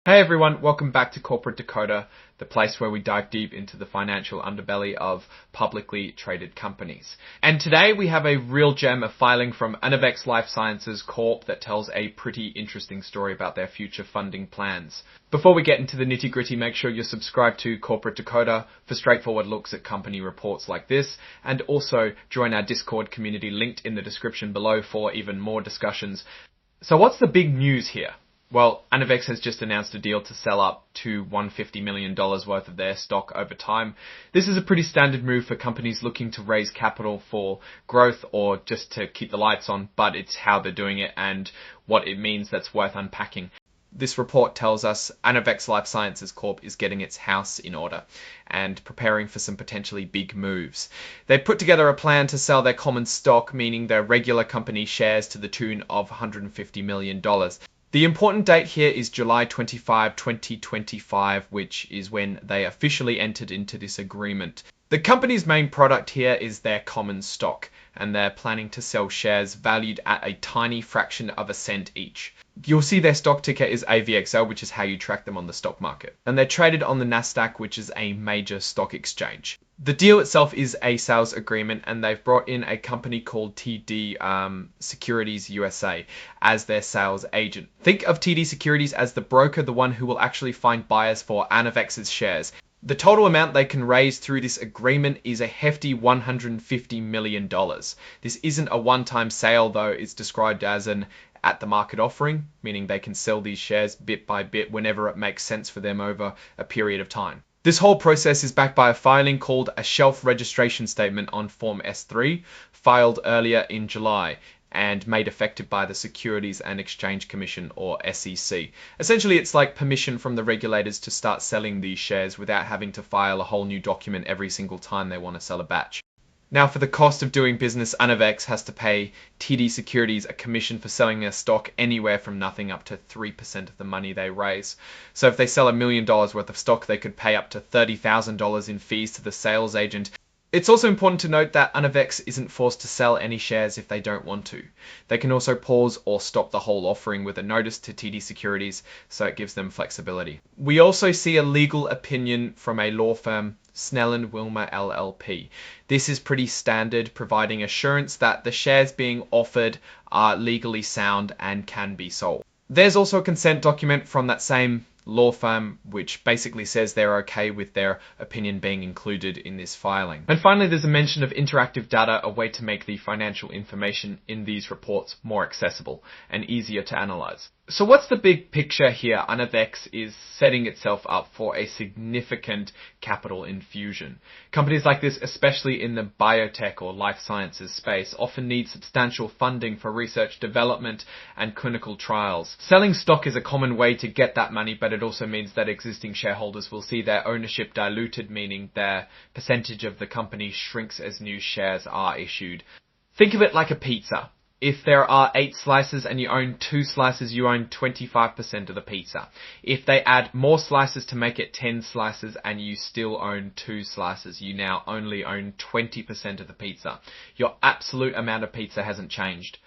Hey everyone, welcome back to Corporate Dakota, the place where we dive deep into the financial underbelly of publicly traded companies. And today we have a real gem, a filing from Anavex Life Sciences Corp that tells a pretty interesting story about their future funding plans. Before we get into the nitty gritty, make sure you're subscribed to Corporate Dakota for straightforward looks at company reports like this, and also join our Discord community linked in the description below for even more discussions. So what's the big news here? Well, Anavex has just announced a deal to sell up to $150 million worth of their stock over time. This is a pretty standard move for companies looking to raise capital for growth or just to keep the lights on, but it's how they're doing it and what it means that's worth unpacking. This report tells us Anavex Life Sciences Corp is getting its house in order and preparing for some potentially big moves. They put together a plan to sell their common stock, meaning their regular company shares, to the tune of $150 million. The important date here is July 25, 2025, which is when they officially entered into this agreement. The company's main product here is their common stock, and they're planning to sell shares valued at a tiny fraction of a cent each. You'll see their stock ticker is AVXL, which is how you track them on the stock market. And they're traded on the Nasdaq, which is a major stock exchange. The deal itself is a sales agreement, and they've brought in a company called TD Securities USA as their sales agent. Think of TD Securities as the broker, the one who will actually find buyers for Anavex's shares. The total amount they can raise through this agreement is a hefty $150 million. This isn't a one-time sale, though. It's described as an at-the-market offering, meaning they can sell these shares bit by bit whenever it makes sense for them over a period of time. This whole process is backed by a filing called a shelf registration statement on Form S3, filed earlier in July and made effective by the Securities and Exchange Commission, or SEC. Essentially, it's like permission from the regulators to start selling these shares without having to file a whole new document every single time they want to sell a batch. Now, for the cost of doing business, Anavex has to pay TD Securities a commission for selling their stock anywhere from nothing up to 3% of the money they raise. So if they sell $1 million worth of stock, they could pay up to $30,000 in fees to the sales agent. It's also important to note that Anavex isn't forced to sell any shares if they don't want to. They can also pause or stop the whole offering with a notice to TD Securities, so it gives them flexibility. We also see a legal opinion from a law firm, Snell & Wilmer LLP. This is pretty standard, providing assurance that the shares being offered are legally sound and can be sold. There's also a consent document from that same law firm, which basically says they're okay with their opinion being included in this filing. And finally, there's a mention of interactive data, a way to make the financial information in these reports more accessible and easier to analyze. So what's the big picture here? Anavex is setting itself up for a significant capital infusion. Companies like this, especially in the biotech or life sciences space, often need substantial funding for research development and clinical trials. Selling stock is a common way to get that money, but it also means that existing shareholders will see their ownership diluted, meaning their percentage of the company shrinks as new shares are issued. Think of it like a pizza. If there are 8 slices and you own 2 slices, you own 25% of the pizza. If they add more slices to make it 10 slices and you still own 2 slices, you now only own 20% of the pizza. Your absolute amount of pizza hasn't changed,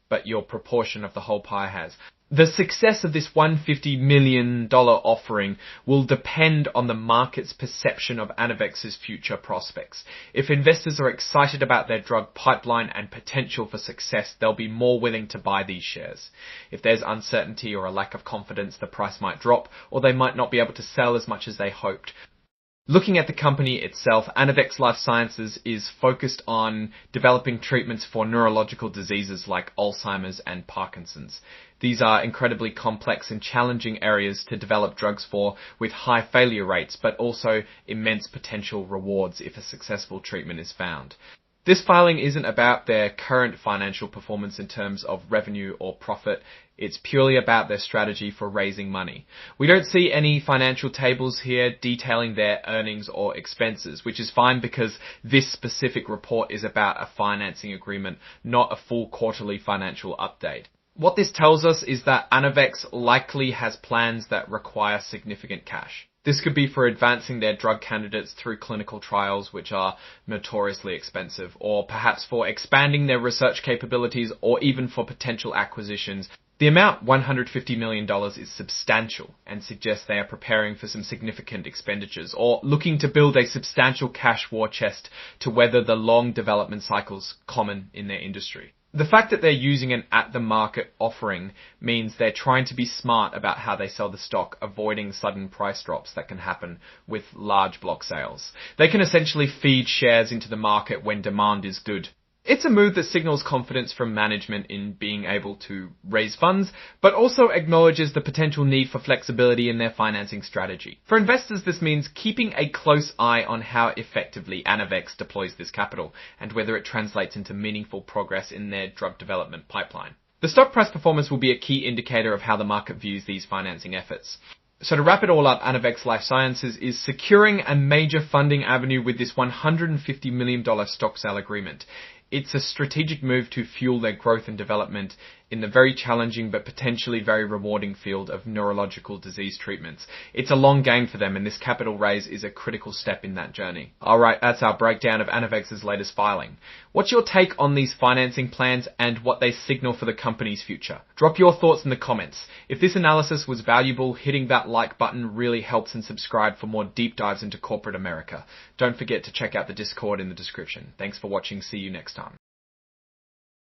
but your proportion of the whole pie has. The success of this $150 million offering will depend on the market's perception of Anavex's future prospects. If investors are excited about their drug pipeline and potential for success, they'll be more willing to buy these shares. If there's uncertainty or a lack of confidence, the price might drop, or they might not be able to sell as much as they hoped. Looking at the company itself, Anavex Life Sciences is focused on developing treatments for neurological diseases like Alzheimer's and Parkinson's. These are incredibly complex and challenging areas to develop drugs for, with high failure rates, but also immense potential rewards if a successful treatment is found. This filing isn't about their current financial performance in terms of revenue or profit. It's purely about their strategy for raising money. We don't see any financial tables here detailing their earnings or expenses, which is fine because this specific report is about a financing agreement, not a full quarterly financial update. What this tells us is that Anavex likely has plans that require significant cash. This could be for advancing their drug candidates through clinical trials, which are notoriously expensive, or perhaps for expanding their research capabilities, or even for potential acquisitions. The amount, $150 million, is substantial and suggests they are preparing for some significant expenditures or looking to build a substantial cash war chest to weather the long development cycles common in their industry. The fact that they're using an at-the-market offering means they're trying to be smart about how they sell the stock, avoiding sudden price drops that can happen with large block sales. They can essentially feed shares into the market when demand is good. It's a move that signals confidence from management in being able to raise funds, but also acknowledges the potential need for flexibility in their financing strategy. For investors, this means keeping a close eye on how effectively Anavex deploys this capital and whether it translates into meaningful progress in their drug development pipeline. The stock price performance will be a key indicator of how the market views these financing efforts. So to wrap it all up, Anavex Life Sciences is securing a major funding avenue with this $150 million stock sale agreement. It's a strategic move to fuel their growth and development in the very challenging but potentially very rewarding field of neurological disease treatments. It's a long game for them, and this capital raise is a critical step in that journey. Alright, that's our breakdown of Anavex's latest filing. What's your take on these financing plans and what they signal for the company's future? Drop your thoughts in the comments. If this analysis was valuable, hitting that like button really helps, and subscribe for more deep dives into corporate America. Don't forget to check out the Discord in the description. Thanks for watching. See you next time.